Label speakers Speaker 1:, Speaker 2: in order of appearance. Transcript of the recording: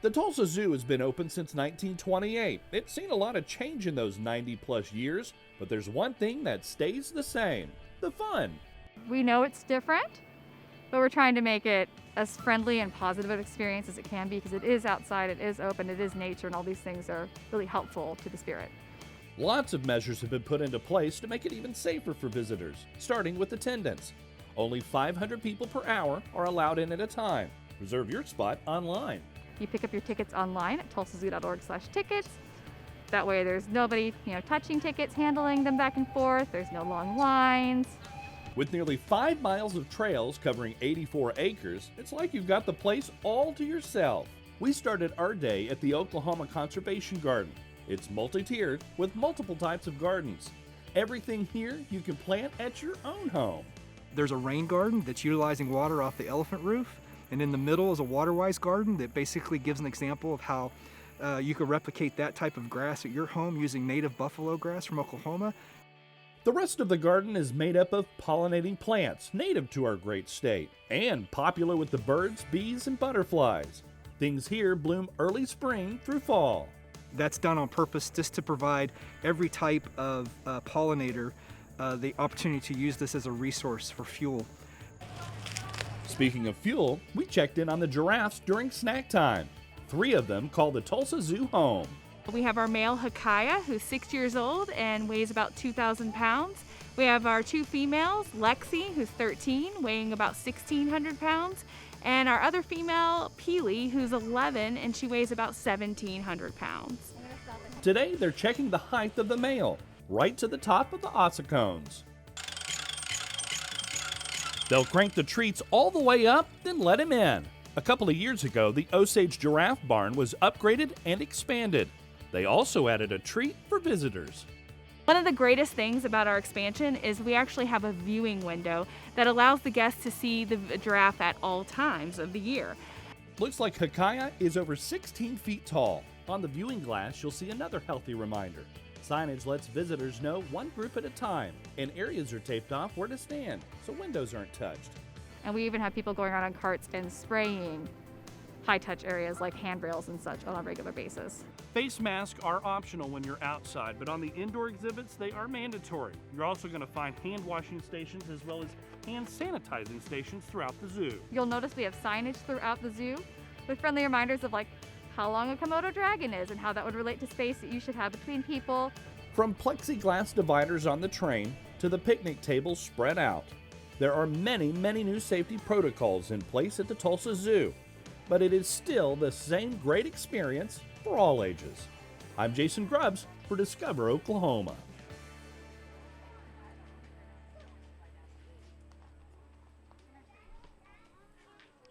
Speaker 1: The Tulsa Zoo has been open since 1928. It's seen a lot of change in those 90-plus years, but there's one thing that stays the same: the fun.
Speaker 2: We know it's different, but we're trying to make it as friendly and positive an experience as it can be, because it is outside, it is open, it is nature, and all these things are really helpful to the spirit.
Speaker 1: Lots of measures have been put into place to make it even safer for visitors, starting with attendance. Only 500 people per hour are allowed in at a time. Reserve your spot online.
Speaker 2: You pick up your tickets online at tulsazoo.org/tickets. That way there's nobody, touching tickets, handling them back and forth. There's no long lines.
Speaker 1: With nearly 5 miles of trails covering 84 acres, it's like you've got the place all to yourself. We started our day at the Oklahoma Conservation Garden. It's multi-tiered with multiple types of gardens. Everything here you can plant at your own home.
Speaker 3: There's a rain garden that's utilizing water off the elephant roof, and in the middle is a water-wise garden that basically gives an example of how you could replicate that type of grass at your home using native buffalo grass from Oklahoma.
Speaker 1: The rest of the garden is made up of pollinating plants native to our great state and popular with the birds, bees, and butterflies. Things here bloom early spring through fall.
Speaker 3: That's done on purpose just to provide every type of pollinator the opportunity to use this as a resource for fuel.
Speaker 1: Speaking of fuel, we checked in on the giraffes during snack time. 3 of them call the Tulsa Zoo home.
Speaker 2: We have our male Hakaya, who's 6 years old and weighs about 2,000 pounds. We have our 2 females, Lexi, who's 13, weighing about 1,600 pounds, and our other female, Peely, who's 11, and she weighs about 1,700 pounds.
Speaker 1: Today, they're checking the height of the male, right to the top of the ossicones. They'll crank the treats all the way up, then let him in. A couple of years ago, the Osage Giraffe Barn was upgraded and expanded. They also added a treat for visitors.
Speaker 2: One of the greatest things about our expansion is we actually have a viewing window that allows the guests to see the giraffe at all times of the year.
Speaker 1: Looks like Hakaya is over 16 feet tall. On the viewing glass, you'll see another healthy reminder. Signage lets visitors know one group at a time, and areas are taped off where to stand, so windows aren't touched.
Speaker 2: And we even have people going around on carts and spraying high-touch areas like handrails and such on a regular basis.
Speaker 1: Face masks are optional when you're outside, but on the indoor exhibits, they are mandatory. You're also going to find hand washing stations as well as hand sanitizing stations throughout the zoo.
Speaker 2: You'll notice we have signage throughout the zoo with friendly reminders of how long a Komodo dragon is and how that would relate to space that you should have between people.
Speaker 1: From plexiglass dividers on the train to the picnic tables spread out, there are many new safety protocols in place at the Tulsa Zoo, but it is still the same great experience for all ages. I'm Jason Grubbs for Discover Oklahoma.